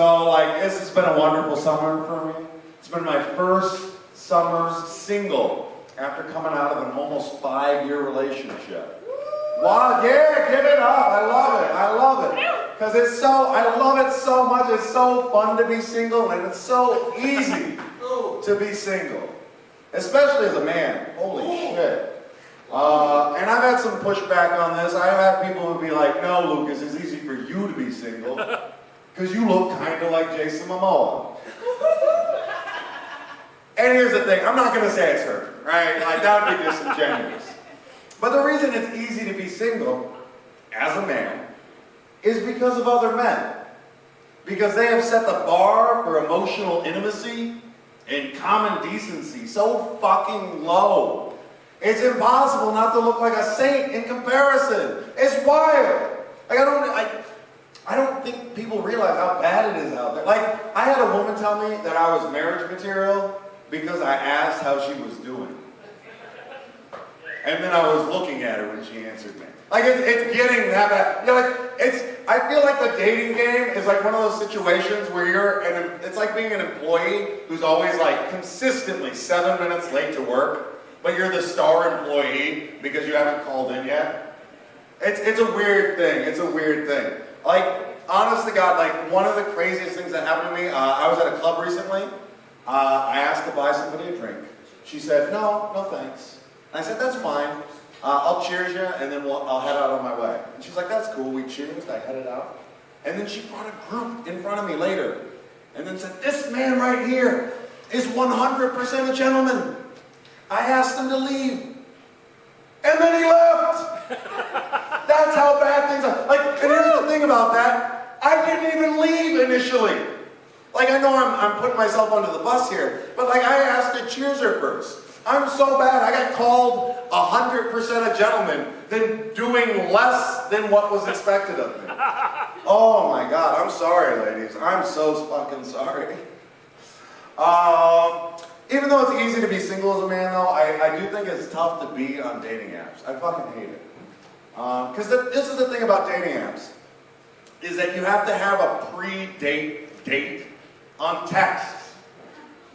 So, like, this has been a wonderful summer for me. It's been my first summer single after coming out of an almost 5-year relationship. Wow, yeah, give it up. I love it. I love it. Because I love it so much. It's so fun to be single, and it's so easy to be single. Especially as a man. Holy shit. And I've had some pushback on this. I've had people who be like, no, Lucas, it's easy for you to be single because you look kind of like Jason Momoa. And here's the thing, I'm not going to say it's her, right? Like, that would be disingenuous. But the reason it's easy to be single, as a man, is because of other men. Because they have set the bar for emotional intimacy and common decency so fucking low. It's impossible not to look like a saint in comparison. It's wild. Like, I don't think people realize how bad it is out there. Like, I had a woman tell me that I was marriage material because I asked how she was doing. And then I was looking at her when she answered me. Like, it's getting that bad. You know, like, I feel like the dating game is like one of those situations where it's like being an employee who's always like consistently 7 minutes late to work, but you're the star employee because you haven't called in yet. It's a weird thing. It's a weird thing. Like, honest to God, like, one of the craziest things that happened to me, I was at a club recently. I asked to buy somebody a drink. She said, no thanks. And I said, that's fine. I'll cheers you, and then I'll head out on my way. And she's like, that's cool. We cheersed. I headed out. And then she brought a group in front of me later. And then said, this man right here is 100% a gentleman. I asked him to leave. And then he left. That's how bad things are. Like, and here's the thing about that. I didn't even leave initially. Like, I know I'm putting myself under the bus here, but like, I asked to cheers her first. I'm so bad. I got called 100% a gentleman than doing less than what was expected of me. Oh my God. I'm sorry, ladies. I'm so fucking sorry. Even though it's easy to be single as a man, though, I do think it's tough to be on dating apps. I fucking hate it. Because this is the thing about dating apps, is that you have to have a pre-date date on text,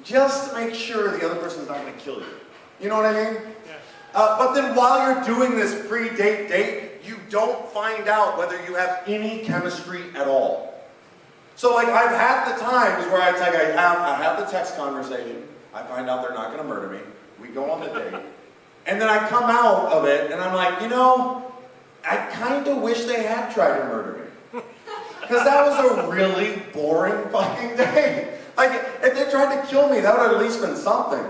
just to make sure the other person's not going to kill you. You know what I mean? Yeah. But then while you're doing this pre-date date, you don't find out whether you have any chemistry at all. So like, I've had the times where it's like I have the text conversation, I find out they're not going to murder me, we go on the date, and then I come out of it and I'm like, you know, I kind of wish they had tried to murder me. Because that was a really boring fucking day. Like, if they tried to kill me, that would have at least been something.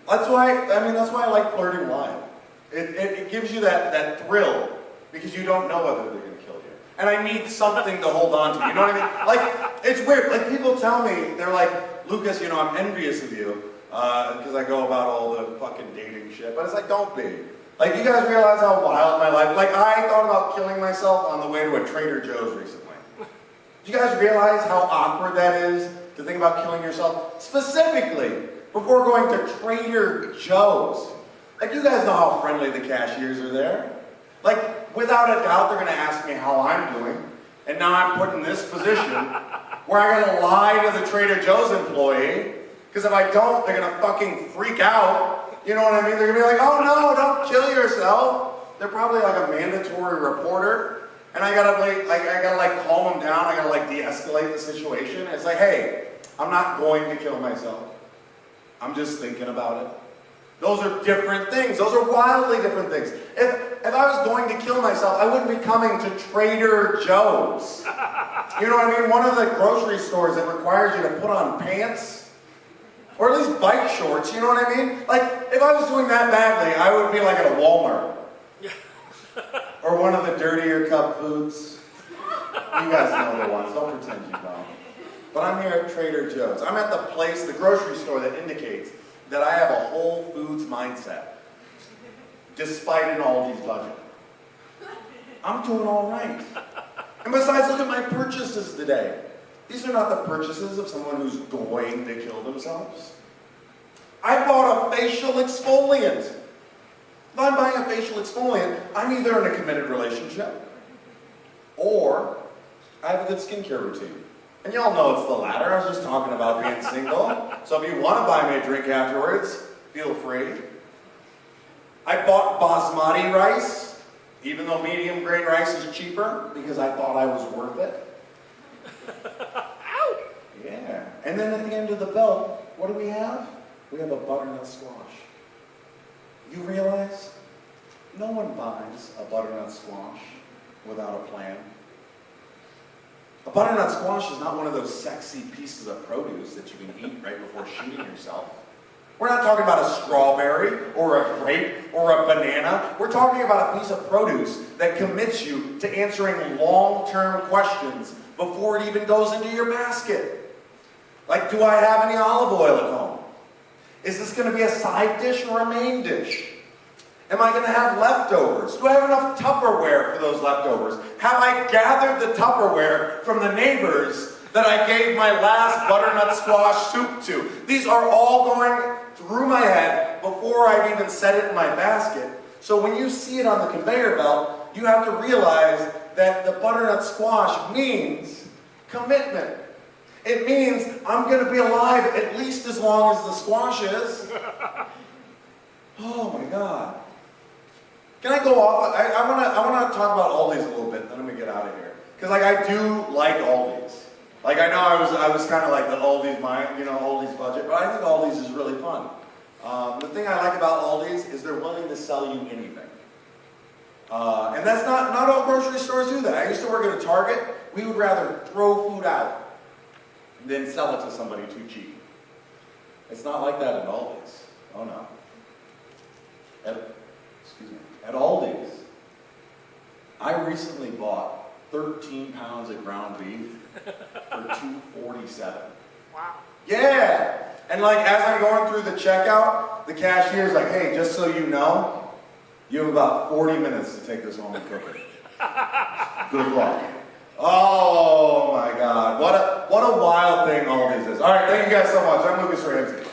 That's why I like flirting live. It gives you that thrill, because you don't know whether they're going to kill you. And I need something to hold on to, you know what I mean? Like, it's weird. Like, people tell me, they're like, Lucas, you know, I'm envious of you, because I go about all the fucking dating shit. But it's like, don't be. Like, you guys realize how wild my life, like, I thought about killing myself on the way to a Trader Joe's recently. Do you guys realize how awkward that is to think about killing yourself? Specifically, before going to Trader Joe's. Like, you guys know how friendly the cashiers are there. Like, without a doubt, they're going to ask me how I'm doing. And now I'm put in this position where I got to lie to the Trader Joe's employee, because if I don't, they're going to fucking freak out. You know what I mean? They're going to be like, oh no, don't kill yourself. They're probably like a mandatory reporter. And I gotta calm them down. I gotta like de-escalate the situation. It's like, hey, I'm not going to kill myself. I'm just thinking about it. Those are different things. Those are wildly different things. If I was going to kill myself, I wouldn't be coming to Trader Joe's. You know what I mean? One of the grocery stores that requires you to put on pants, or at least bike shorts, you know what I mean? Like, if I was doing that badly, I would be like at a Walmart. Or one of the dirtier cup foods. You guys know the ones, don't pretend you don't. But I'm here at Trader Joe's. I'm at the place, the grocery store that indicates that I have a Whole Foods mindset, despite an Aldi's budget. I'm doing all right. And besides, look at my purchases today. These are not the purchases of someone who's going to kill themselves. I bought a facial exfoliant. If I'm buying a facial exfoliant, I'm either in a committed relationship, or I have a good skincare routine. And y'all know it's the latter. I was just talking about being single. So if you want to buy me a drink afterwards, feel free. I bought basmati rice, even though medium grain rice is cheaper, because I thought I was worth it. Ow! Yeah. And then at the end of the belt, what do we have? We have a butternut squash. You realize no one buys a butternut squash without a plan. A butternut squash is not one of those sexy pieces of produce that you can eat right before shooting yourself. We're not talking about a strawberry or a grape or a banana. We're talking about a piece of produce that commits you to answering long-term questions before it even goes into your basket. Like, do I have any olive oil at home? Is this going to be a side dish or a main dish? Am I going to have leftovers? Do I have enough Tupperware for those leftovers? Have I gathered the Tupperware from the neighbors that I gave my last butternut squash soup to? These are all going through my head before I've even set it in my basket. So when you see it on the conveyor belt, you have to realize that the butternut squash means commitment. It means I'm going to be alive at least as long as the squash is. Oh my God. Can I go off? I want to talk about Aldi's a little bit, then I'm going to get out of here. Because I do like Aldi's. I know I was kind of like the Aldi's Aldi's budget, but I think Aldi's is really fun. The thing I like about Aldi's is they're willing to sell you anything. And that's not all grocery stores do that. I used to work at a Target. We would rather throw food out than sell it to somebody too cheap. It's not like that at Aldi's. Oh no. At Aldi's, I recently bought 13 pounds of ground beef for $2.47. Wow. Yeah! And as I'm going through the checkout, the cashier's like, hey, just so you know, you have about 40 minutes to take this home and cook it. Good luck. Oh my God. What a wild thing Aldi's is. All right, thank you guys so much. I'm Lukas Ramsey.